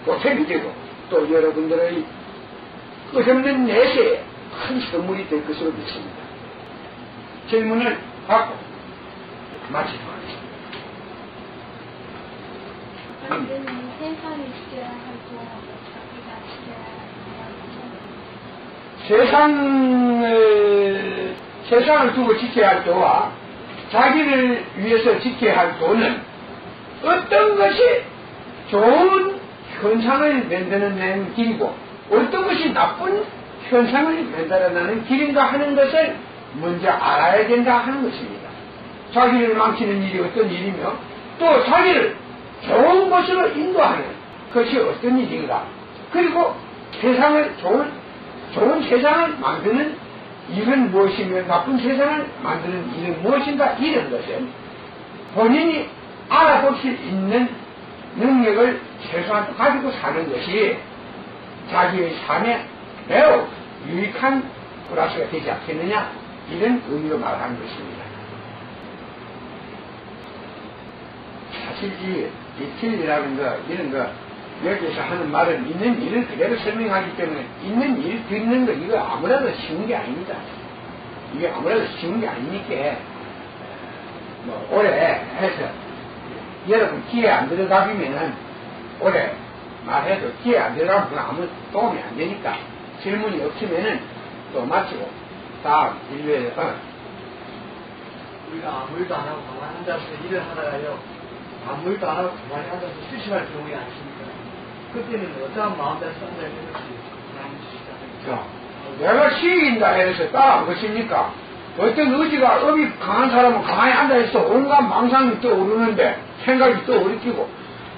보탬이 되고 또 여러분들의 끝없는 내세에 큰 선물이 될 것으로 믿습니다. 질문을 받고 마치도록 하겠습니다. 그런데 세상을 지켜야 할 동안에 자기가 지켜야 세상을 두고 지켜야 할 도와 자기를 위해서 지켜야 할 도는 어떤 것이 좋은 현상을 만드는 길이고 어떤 것이 나쁜 현상을 만들어내는 길인가 하는 것을 먼저 알아야 된다 하는 것입니다. 자기를 망치는 일이 어떤 일이며 또 자기를 좋은 곳으로 인도하는 것이 어떤 일인가 그리고 세상을 좋은 세상을 만드는 일은 무엇이며 나쁜 세상을 만드는 일은 무엇인가 이런 것을 본인이 알아볼 수 있는 능력을 최소한 가지고 사는 것이 자기의 삶에 매우 유익한 플러스가 되지 않겠느냐 이런 의미로 말하는 것입니다. 사실 이 이틀이라는 거 이런 거 여기서 하는 말은 있는 일을 그대로 설명하기 때문에 있는 일 듣는 거 이거 아무래도 쉬운 게 아닙니다. 이게 아무래도 쉬운 게 아니니까 뭐 오래 해서 여러분 기회 안 들어가면 오래 말해도 기회 안 들어가면 아무 도움이 안 되니까 질문이 없으면은 또 마치고 다음 일요일에 우리가 아무 일도 안 하고 가만히 앉아서 일을 하다가요 아무 일도 안 하고 가만히 앉아서 수심할 경우에 않습니까? 그때는 어떠한 마음대로 선택을 해놓지 자, 내가 시인다 해서 따라한 것입니까? 어떤 의지가 업이 강한 사람은 가만히 앉아있어 온갖 망상이 떠오르는데 생각이 떠오르고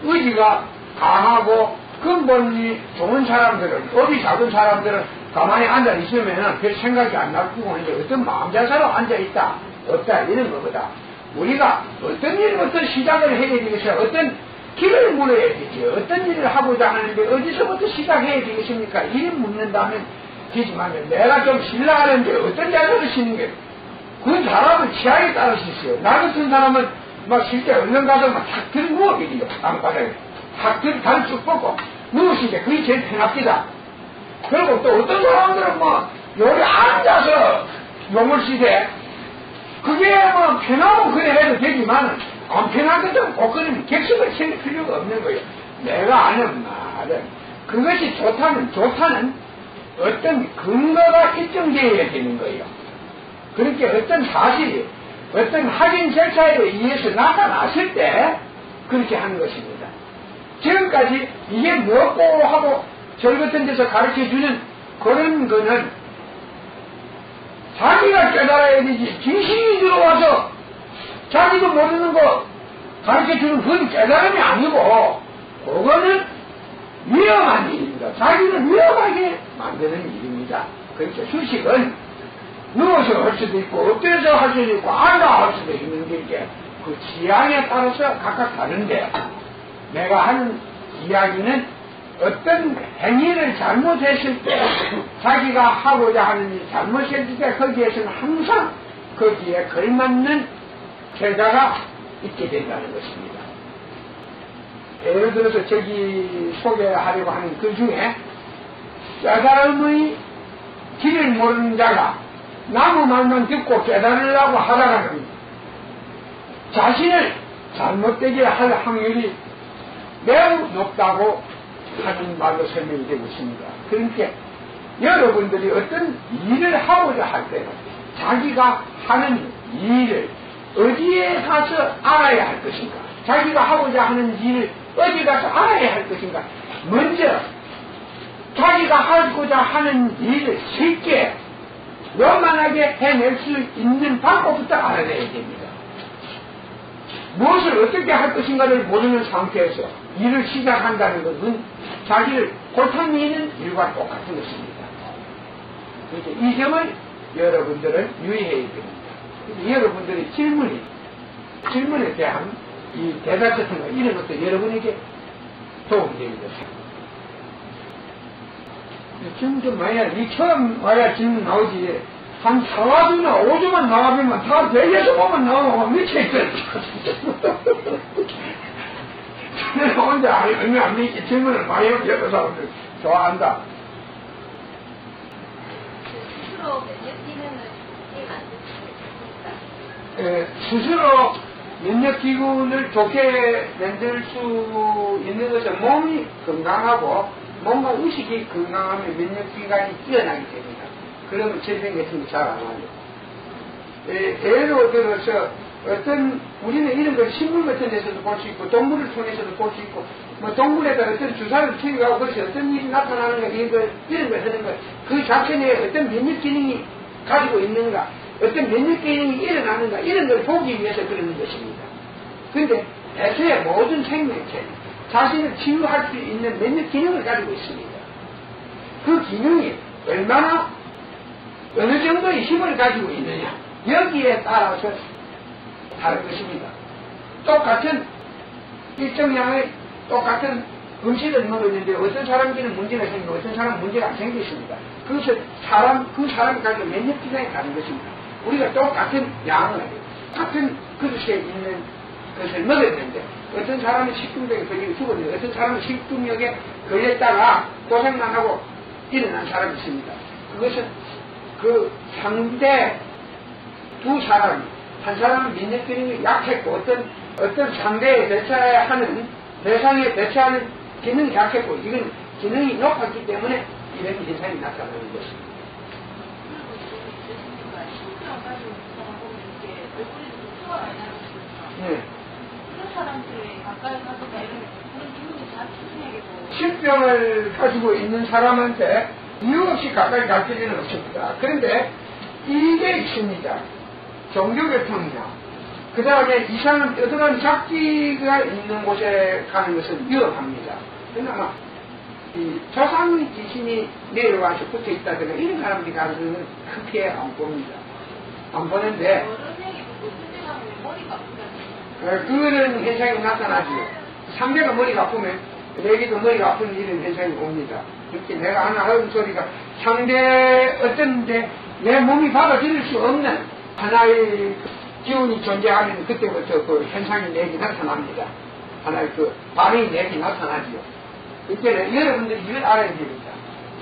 의지가 강하고 근본이 좋은 사람들은 업이 작은 사람들은 가만히 앉아있으면 별 생각이 안 나고 하는데 어떤 마음자세로 앉아있다 없다 이런 거보다 우리가 어떤 일부터 시작을 해야 되겠어요? 어떤 길을 물어야 되지. 어떤 일을 하고자 하는데 어디서부터 시작해야 되겠습니까? 일 묻는다면 되지만 내가 좀 신뢰하는데 어떤 자료를 쓰는 게 그 사람은 취향에 따라서 있어요. 나 같은 사람은 막 실제 얼른 가서 막탁 들고 누워버리죠. 땅바닥에 탁 들고 다리 쭉 뻗고 누우시게 그게 제일 편합니다. 그리고 또 어떤 사람들은 뭐 여기 앉아서 용을 쓰되 그게 뭐 편하고 그래 해도 되지만 안 편한 것들은 그거는 객석을 챙길 필요가 없는 거예요. 내가 아는 말은 그것이 좋다는 어떤 근거가 입증되어야 되는 거예요. 그렇게 어떤 사실이 어떤 확인 절차에 의해서 나타났을 때 그렇게 하는 것입니다. 지금까지 이게 뭐고 하고 절 같은 데서 가르쳐주는 그런 거는 자기가 깨달아야 되지 귀신이 들어와서 자기도 모르는 거 가르쳐주는 그건 깨달음이 아니고 그거는 위험한 일입니다. 자기를 위험하게 만드는 일입니다. 그러니까 휴식은 누워서 할 수도 있고 엎드려서 할 수도 있고 앉아 할 수도 있는 게 이제 그 취향에 따라서 각각 다른데 내가 하는 이야기는 어떤 행위를 잘못했을 때 자기가 하고자 하는 일 잘못했을 때 거기에서는 항상 거기에 걸맞는 결과가 있게 된다는 것입니다. 예를 들어서 저기 소개하려고 하는 그 중에 깨달음의 길을 모르는 자가 남의 말만 듣고 깨달으려고 하다가는 자신을 잘못되게 할 확률이 매우 높다고 하는 말로 설명이 되고 있습니다. 그러니까 여러분들이 어떤 일을 하고자 할 때는 자기가 하는 일을 어디에 가서 알아야 할 것인가, 자기가 하고자 하는 일을 어디 가서 알아야 할 것인가, 먼저 자기가 하고자 하는 일을 쉽게 원만하게 해낼 수 있는 방법부터 알아내야 됩니다. 무엇을 어떻게 할 것인가를 모르는 상태에서 일을 시작한다는 것은 자기를 고통이 있는 일과 똑같은 것입니다. 그래서 이 점을 여러분들은 유의해야 됩니다. 여러분들의 질문에 대한 이 대답 같은 거 이런 것도 여러분에게 도움이 됩니다. 지금 좀 만약 처음 와야 질문 나오지 한 4주나 5주만 나와보면 다 대개서 보면 나오고 미쳐있거든. 저는 혼자 얼마 안 믿기 질문을 많이 하고 여러 사람들 좋아한다. 스스로 스스로 면역기gun을 좋게 만들 수 있는 것은 몸이 건강하고 몸과 의식이 건강하면 면역기관이 뛰어나게 됩니다. 그러면 질병 같은 거 잘 안 와요. 예를 들어서 우리는 이런 걸 식물 같은 데서도 볼 수 있고 동물을 통해서도 볼 수 있고 뭐 동물에다 어떤 주사를 투여하고 그래서 어떤 일이 나타나는가 이런 걸 하는 것 그 자체에 어떤 면역 기능이 가지고 있는가 어떤 면역 기능이 일어나는가 이런 걸 보기 위해서 그러는 것입니다. 그런데 애초에 모든 생명체 자신을 치유할 수 있는 면역 기능을 가지고 있습니다. 그 기능이 얼마나 어느 정도의 힘을 가지고 있느냐 여기에 따라서 다른 것입니다. 똑같은 일정량의 똑같은 음식을 먹었는데 어떤 사람들은 문제가 생기고 어떤 사람은 문제가 안 생겼습니다. 그래서 그 사람이 가지고 면역 기능이 다른 것입니다. 우리가 똑같은 양을 같은 그릇에 있는 것을 먹었는데 어떤 사람은 식중독에 걸리고 죽었는데 어떤 사람은 식중독에 걸렸다가 고생만 하고 일어난 사람이 있습니다. 그것은 그 상대 두 사람이 한 사람은 면역 기능이 약했고 어떤 상대에 대상에 대처하는 기능이 약했고 이건 기능이 높았기 때문에 이런 현상이 나타나는 것입니다. 네. 그런 사람들이 가까이 가서가 이런 그런 기분이 잘 추진하겠고. 신병을 가지고 있는 사람한테 이유 없이 가까이 갈 필요는 없습니다. 그런데 이게 있습니다. 종교계통이나 그 다음에 이상한 어떠한 잡기가 있는 곳에 가는 것은 위험합니다. 그러나 이 조상 귀신이 내려와서 붙어 있다든가 이런 사람들이 가는 것은 크게 안 봅니다. 안 보는데 머리가 아프잖아요. 그런 현상이 나타나죠. 상대가 머리가 아프면 내게도 머리가 아픈 이런 현상이 옵니다. 그렇게 내가 하는 소리가 상대 어떤데 내 몸이 받아들일 수 없는 하나의 기운이 존재하면 그때부터 그 현상이 내게 나타납니다. 하나의 그 반응이 내게 나타나죠. 그때는 여러분들이 이걸 알아야 됩니다.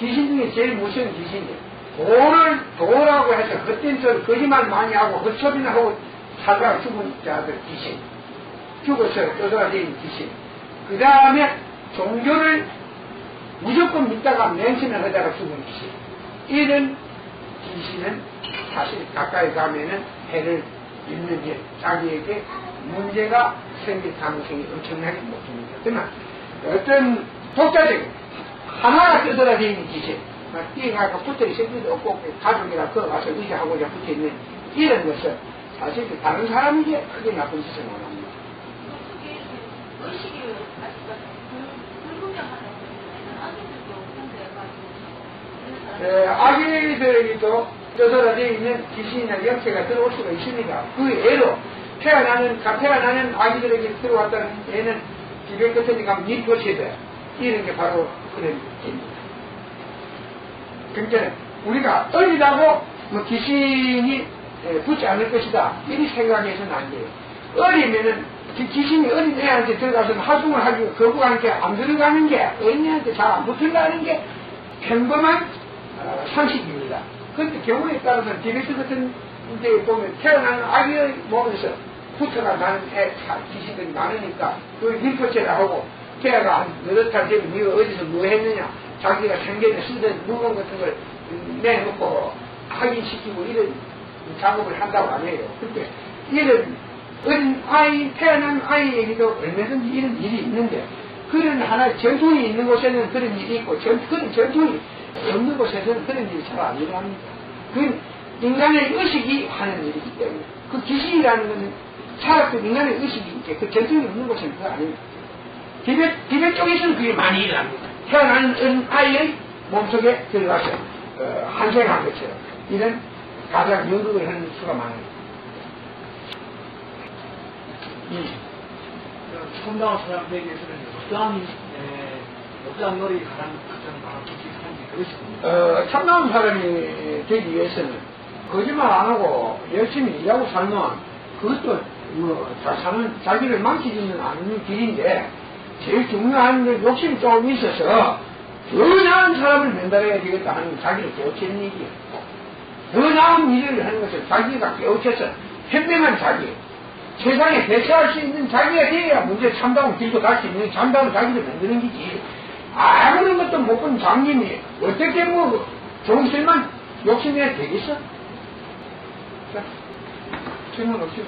귀신 중에 제일 무서운 귀신이 도라고 해서 헛된 소리 거짓말 많이 하고 헛소리나 하고 살다가 죽은 자들 귀신, 죽어서 떠돌아다니는 귀신, 그 다음에 종교를 무조건 믿다가 맹신을 하다가 죽은 귀신, 이런 귀신은 사실 가까이 가면은 해를 입는 일, 자기에게 문제가 생길 가능성이 엄청나게 높습니다. 그러나 어떤 독자적인 하나가 떠돌아다니는 귀신, 뛰어가고 붙들이 생기도 없고 가족이라 걸어가서 의지하고자 붙어있는 이런 것은 사실 다른 사람에게 크게 나쁜 짓을 못합니다. 그게 의식이 불분명하다고 아기들도 상대해가지고 아기들에게도 떠돌아다니는 있는 귀신이나 영체가 들어올 수가 있습니다. 그 예로 태어나는 아기들에게 들어왔다는 얘는 집에 끝에 가면 니포시드, 이런 게 바로 그런 겁니다. 그러니까 우리가 어리다고 뭐 귀신이 붙지 않을 것이다 이리 생각해서는 안 돼요. 어리면은 귀신이 어린 애한테 들어가서 활동을 하기 거부하는 게 안 들어가는 게 어린애한테 잘 안 붙는다는 게 평범한 상식입니다. 그런데 경우에 따라서는 디베트 같은 데 보면 태어나는 아기의 몸에서 붙어가 나는 귀신들이 많으니까 그 림포체를 하고 태아가 한 너댓 달 되면 네가 어디서 뭐 했느냐, 자기가 생전에 쓰던 물건 같은 걸 내놓고 확인시키고 이런 작업을 한다고 안 해요. 근데 이런 어린 아이, 태어난 아이에게도 얼마든지 이런 일이 있는데, 그런 하나의 전통이 있는 곳에는 그런 일이 있고, 그런 전통이 없는 곳에서는 그런 일이 잘 안 일어납니다. 그건 인간의 의식이 하는 일이기 때문에, 그 귀신이라는 것은 차라리 인간의 의식이 있게, 그 전통이 없는 곳에는 그거 아닙니다. 디베 쪽에서는 그게 많이 일어납니다. 태어나는 어린 아이의 몸속에 들어가서 한생한 것처럼 이런 가장 연극을 하는 수가 많아요. 참다운 사람들에게서는 어떠한 노력이 가장 그것입니다. 참다운 사람이 되기 위해서는 거짓말 안 하고 열심히 일하고 살면 그것도 자기를 망치지는 않는 길인데, 제일 중요한 건 욕심이 조금 있어서 더 나은 사람을 면달해야 되겠다 하는 자기를 깨우치는 얘기예요. 더 나은 일을 하는 것은 자기가 깨우쳐서 현명한 자기, 세상에 대처할 수 있는 자기가 되어야 문제 참다운 들고 갈 수 있는 참다운 자기를 만드는 거지. 아무런 것도 못 본 장님이 어떻게 뭐 좋은 일만 욕심해야 되겠어? 자, 질문 없죠?